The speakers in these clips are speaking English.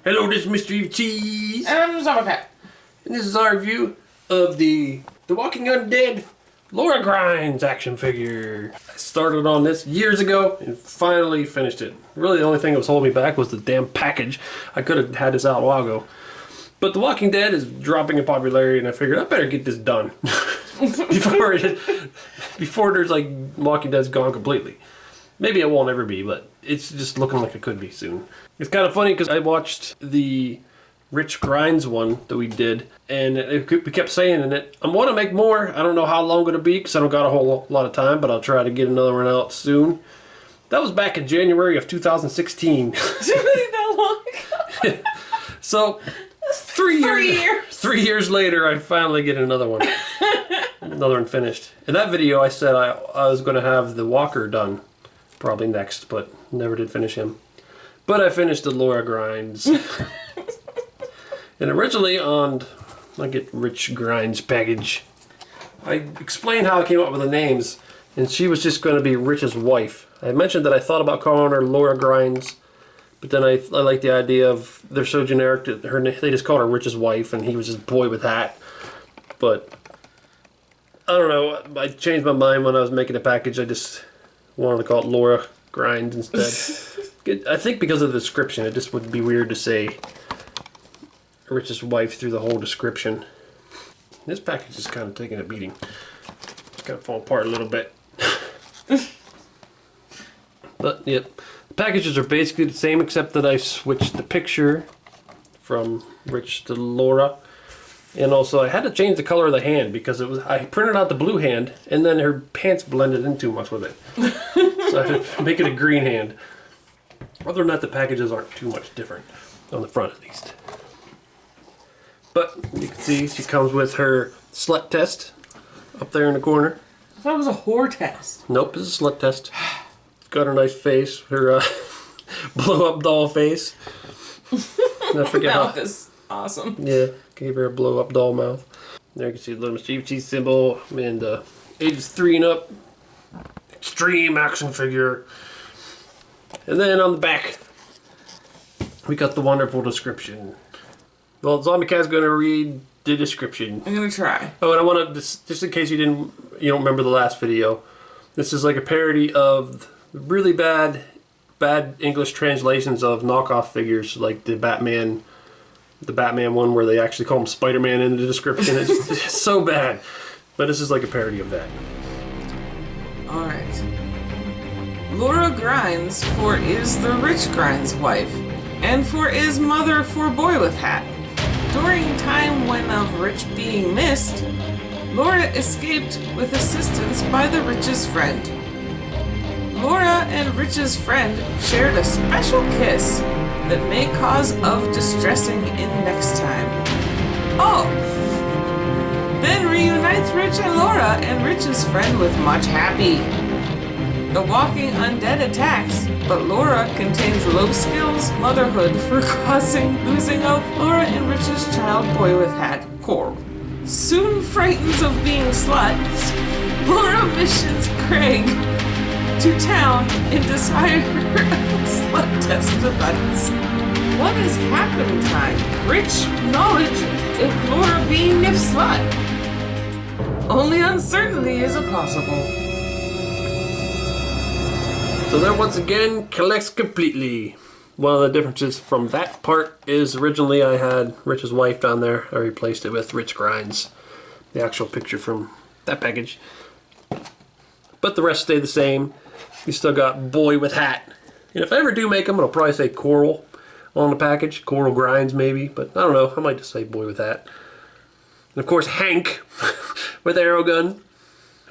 Hello, this is Mr. Evilcheese. And I'm Zombie. And this is our review of the Walking Undead Laura Grinds action figure. I started on this years ago and finally finished it. Really the only thing that was holding me back was the damn package. I could have had this out a while ago. But The Walking Dead is dropping in popularity and I figured I better get this done. before there's like Walking Dead's gone completely. Maybe it won't ever be, but it's just looking like it could be soon. It's kind of funny because I watched the Rich Grinds one that we did, and we kept saying in it, I want to make more. I don't know how long it'll be because I don't got a whole lot of time, but I'll try to get another one out soon. That was back in January of 2016. Is it really that long ago? So, 3 years later, I finally get another one. Another one finished. In that video, I said I was going to have the Walker done. Probably next, but never did finish him. But I finished the Laura Grinds. And originally on, I get Rich Grinds package, I explained how I came up with the names, and she was just going to be Rich's wife. I mentioned that I thought about calling her Laura Grinds, but then I like the idea of they're so generic that they just called her Rich's wife, and he was just Boy with Hat. But I don't know. I changed my mind when I was making the package. I just wanted to call it Laura Grinds instead. I think because of the description, it just would be weird to say Rich's wife through the whole description. This package is kind of taking a beating. It's kind of falling apart a little bit. But, yep. The packages are basically the same except that I switched the picture from Rich to Laura. And also, I had to change the color of the hand because I printed out the blue hand, and then her pants blended in too much with it. So I had to make it a green hand. Other than that, the packages aren't too much different, on the front at least. But you can see she comes with her slut test up there in the corner. I thought it was a whore test. Nope, it's a slut test. It's got her nice face, her blow-up doll face. I forget Mouth is awesome. Yeah, gave her a blow-up doll mouth. There you can see the little Evilcheese symbol and ages 3 and up. Extreme action figure. And then on the back, we got the wonderful description. Well, Zombie Cat's going to read the description. I'm going to try. Oh, and I want to, just in case you don't remember the last video, this is like a parody of really bad English translations of knockoff figures, like the Batman one where they actually call him Spider-Man in the description. It's so bad. But this is like a parody of that. Alright. Laura Grinds for is the Rich Grinds wife, and for is mother for Boy with Hat. During time when of Rich being missed, Laura escaped with assistance by the Rich's friend. Laura and Rich's friend shared a special kiss that may cause of distressing in next time. Oh! Then reunites Rich and Laura and Rich's friend with much happy. The Walking Undead attacks, but Laura contains low skills motherhood for causing losing of Laura and Rich's child Boy with Hat, Coral. Soon frightened of being slut, Laura missions Craig to town in desire of slut test events. What is happen time? Rich knowledge if Laura being if slut. Only uncertainty is a possible. So there once again collects completely. One of the differences from that part is originally I had Rich's wife down there. I replaced it with Rich Grinds. The actual picture from that package. But the rest stay the same. You still got Boy with Hat. And if I ever do make them, I'll probably say Coral on the package. Coral Grinds maybe. But I don't know. I might just say Boy with Hat. And of course Hank with arrow gun.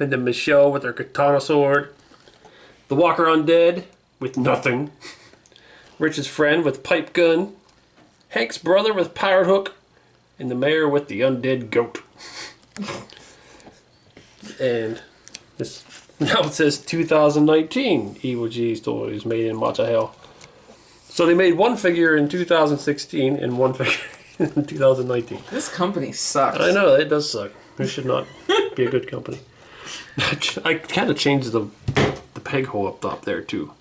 And then Michelle with her katana sword. The Walker Undead with nothing. Rich's friend with pipe gun. Hank's brother with pirate hook. And the mayor with the undead goat. And this now it says 2019 Evilcheese toys made in Matcha Hell. So they made one figure in 2016 and one figure in 2019. This company sucks. I know, it does suck. It should not be a good company. I kind of changed the peg hole up top there too.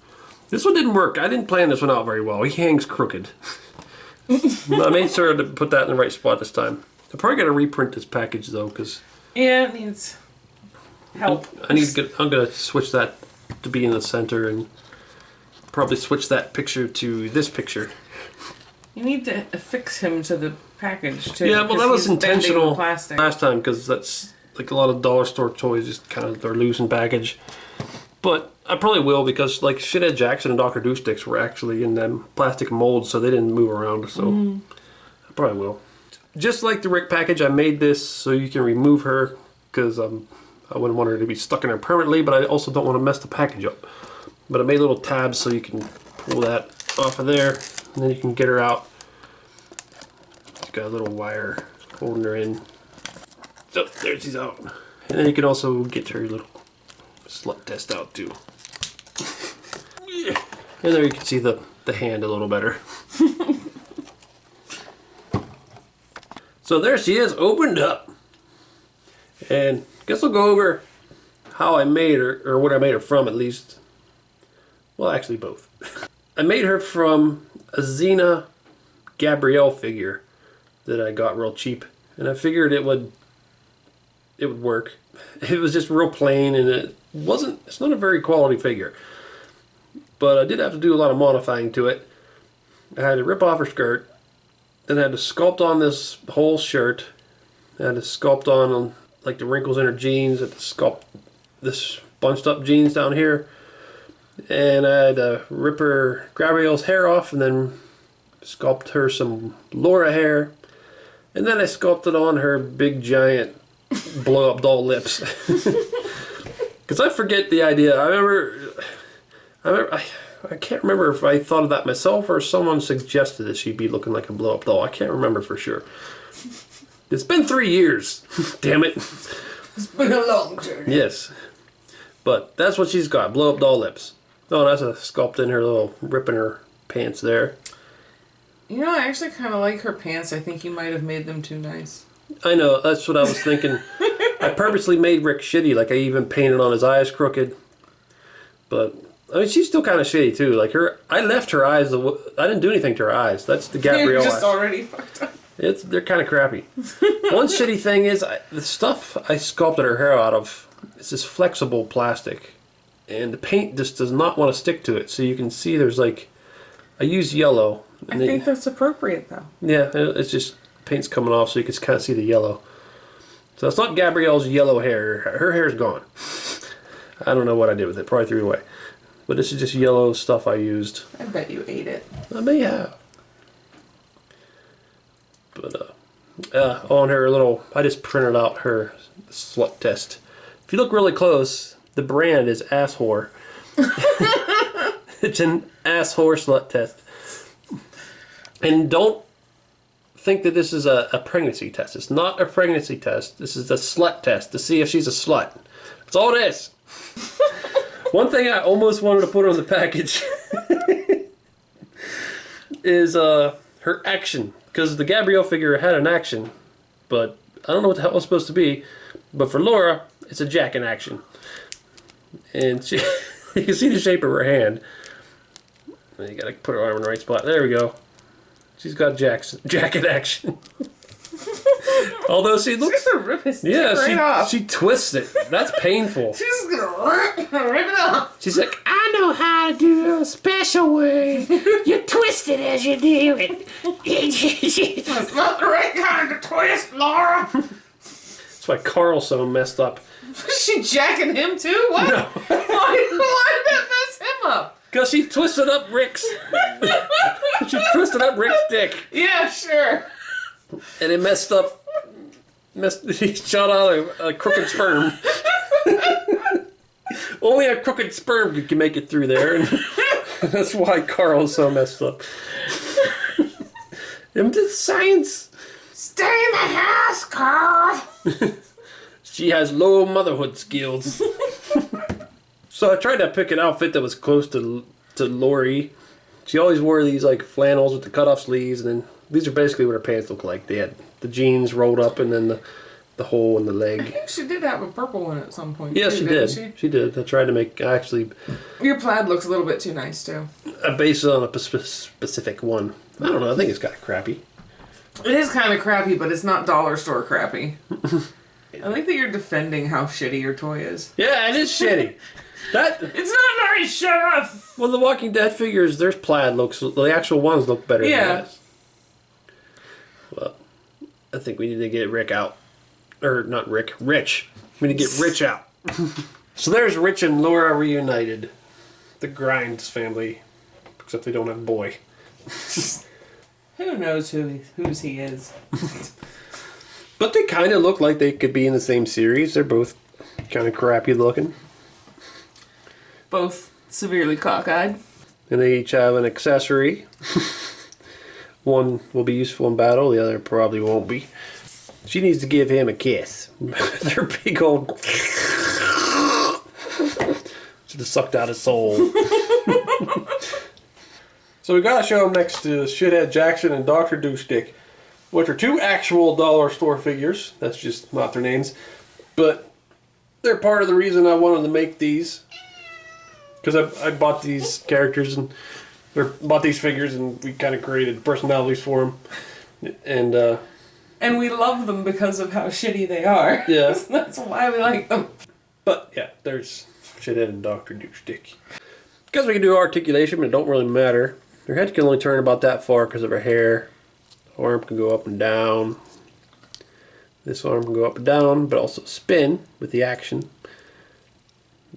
This one didn't work. I didn't plan this one out very well. He hangs crooked. I made sure to put that in the right spot this time. I'm probably going to reprint this package though, because yeah, it needs help. I'm going to switch that to be in the center and probably switch that picture to this picture. You need to affix him to the package too. Yeah, well, that was intentional last time because that's like a lot of dollar store toys just kind of they're loose in package. But I probably will because like Shithead Jackson and Dr. Do sticks were actually in them plastic molds, so they didn't move around. So I probably will. Just like the Rick package, I made this so you can remove her because I wouldn't want her to be stuck in there permanently, but I also don't want to mess the package up. But I made little tabs so you can pull that off of there, and then you can get her out. She's got a little wire holding her in. So there she's out. And then you can also get her little slut test out too. And there you can see the hand a little better. So there she is, opened up. And I guess I'll go over how I made her, or what I made her from at least. Well, actually both. I made her from a Xena Gabrielle figure that I got real cheap. And I figured it would work. It was just real plain and it's not a very quality figure. But I did have to do a lot of modifying to it. I had to rip off her skirt. Then I had to sculpt on this whole shirt. I had to sculpt on like the wrinkles in her jeans. I had to sculpt this bunched up jeans down here. And I had to rip her Gabrielle's hair off and then sculpt her some Laura hair. And then I sculpted on her big giant blow up doll lips. Because I forget the idea. I can't remember if I thought of that myself or someone suggested that she'd be looking like a blow up doll. I can't remember for sure. It's been 3 years. Damn it. It's been a long journey. Yes. But that's what she's got. Blow up doll lips. Oh, that's a sculpt in her little rip in her pants there. You know, I actually kind of like her pants. I think you might have made them too nice. I know. That's what I was thinking. I purposely made Rick shitty. Like I even painted on his eyes crooked. But I mean, she's still kind of shitty too. Like I left her eyes. I didn't do anything to her eyes. That's the Gabrielle You're eyes. just already fucked up. They're kind of crappy. One shitty thing is the stuff I sculpted her hair out of. It's this flexible plastic, and the paint just does not want to stick to it. So you can see there's like, I use yellow. I think that's appropriate though. Yeah, it's just paint's coming off, so you can kind of see the yellow. So it's not Gabrielle's yellow hair. Her hair's gone. I don't know what I did with it. Probably threw it away. But this is just yellow stuff I used. I bet you ate it. I may have. But on her little, I just printed out her slut test. If you look really close, the brand is Ass Whore. It's an Ass Whore slut test. And don't think that this is a pregnancy test. It's not a pregnancy test. This is a slut test to see if she's a slut. That's all it is. One thing I almost wanted to put on the package is her action. Because the Gabrielle figure had an action, but I don't know what the hell it was supposed to be. But for Laura, it's a jack in action. And she, you can see the shape of her hand. And you gotta put her arm in the right spot. There we go. She's got jack in action. Although she looks... She's gonna rip his dick right off. She twists it. That's painful. She's gonna rip it off. She's like, I know how to do it a special way. You twist it as you do it. That's not the right kind of twist, Laura. That's why Carl's so messed up. Was she jacking him too? What? No. Why did that mess him up? Because she twisted up Rick's... She twisted up Rick's dick. Yeah, sure. And it messed up... He shot out a crooked sperm. Only a crooked sperm can make it through there. And that's why Carl's so messed up. It's science. Stay in the house, Carl. She has low motherhood skills. So I tried to pick an outfit that was close to Lori. She always wore these like flannels with the cut-off sleeves, and then these are basically what her pants look like. They had the jeans rolled up and then the hole in the I leg. think she did have a purple one at some point. Yeah, too, she didn't did. She did. I tried to make actually. Your plaid looks a little bit too nice too. I base it on a specific one. I don't know. I think it's kind of crappy. It is kind of crappy, but it's not dollar store crappy. I like that you're defending how shitty your toy is. Yeah, it is shitty. It's not very sharp. Well, the Walking Dead figures, there's plaid looks. The actual ones look better than this. Well, I think we need to get Rick out. Or, not Rick, Rich. We need to get Rich out. So there's Rich and Laura reunited. The Grinds family. Except they don't have a boy. Who knows whose he is? But they kind of look like they could be in the same series. They're both kind of crappy looking. Both severely cockeyed. And they each have an accessory. One will be useful in battle, the other probably won't be. She needs to give him a kiss. Their big old... Should have sucked out his soul. So we gotta show him next to Shithead Jackson and Dr. Douchedick, which are two actual dollar store figures. That's just not their names. But they're part of the reason I wanted to make these. Because I bought these characters bought these figures and we kind of created personalities for them. And we love them because of how shitty they are. Yeah. That's why we like them. But yeah, there's Shithead and Dr. Douchedick. Because we can do articulation, but it don't really matter. Their head can only turn about that far because of her hair. Arm can go up and down. This arm can go up and down, but also spin with the action.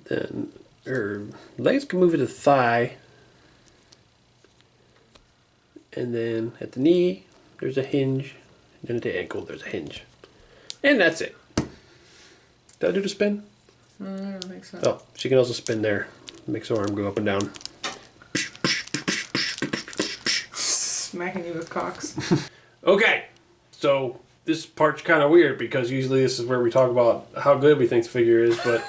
Then her legs can move to the thigh. And then at the knee, there's a hinge. And then at the ankle, there's a hinge. And that's it. Did I do the spin? I don't think so. Oh, she can also spin there. Makes her arm go up and down. Smacking you with cocks. Okay, so this part's kind of weird because usually this is where we talk about how good we think the figure is, but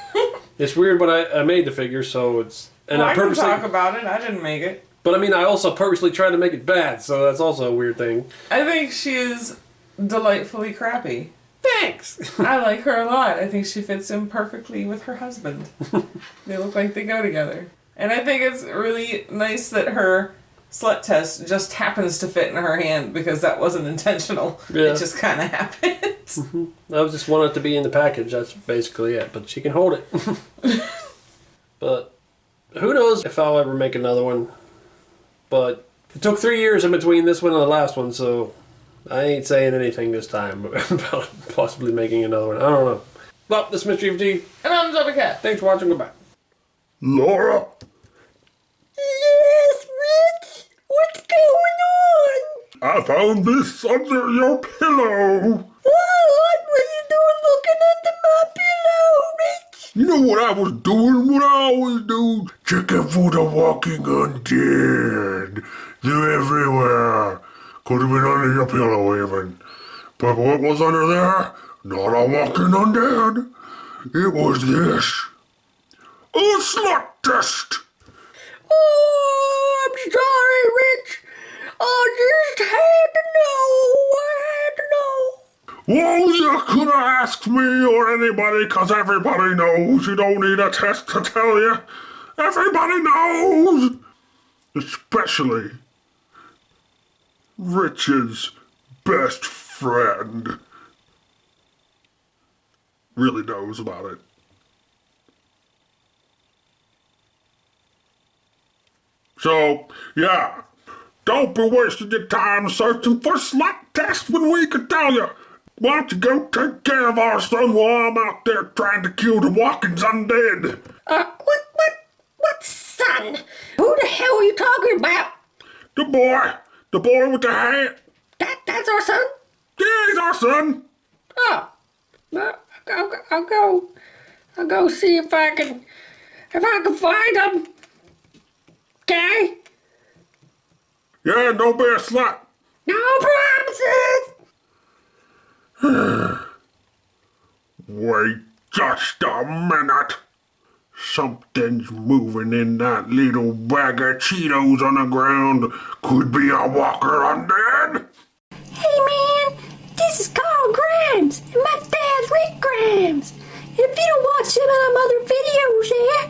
it's weird when I made the figure, so it's... And well, I can talk about it. I didn't make it. But I mean, I also purposely tried to make it bad, so that's also a weird thing. I think she is delightfully crappy. Thanks! I like her a lot. I think she fits in perfectly with her husband. They look like they go together. And I think it's really nice that her slut test just happens to fit in her hand because that wasn't intentional. Yeah. It just kind of happened. Mm-hmm. I just wanted it to be in the package. That's basically it. But she can hold it. But who knows if I'll ever make another one. But it took 3 years in between this one and the last one, so I ain't saying anything this time about possibly making another one. I don't know. Well, this is Mystery of G. And I'm Zombie Cat. Thanks for watching. Goodbye. Laura? Yes, Rich? What's going on? I found this under your pillow. What were you doing looking under my pillow, Rich? You know what I was doing? What I always do? Checking for the Walking Undead. They're everywhere. Could have been under your pillow even. But what was under there? Not a Walking Undead. It was this. A slut test. Oh, I'm sorry, Rich. I just had to know. Well, you could have asked me or anybody, 'cause everybody knows. You don't need a test to tell you. Everybody knows. Especially Rich's best friend. Really knows about it. So, yeah, don't be wasting your time searching for slut tests when we can tell you. Why don't you go take care of our son while I'm out there trying to kill the Walking Undead? What son? Who the hell are you talking about? The boy with the hat. That's our son? Yeah, he's our son. Oh, well, I'll go see if I can find him. Okay? Yeah, don't be a slut. No promises. Wait just a minute. Something's moving in that little bag of Cheetos on the ground. Could be a Walker Undead. Hey man, this is Carl Grimes, and my dad's Rick Grimes. If you don't watch some of them other videos there,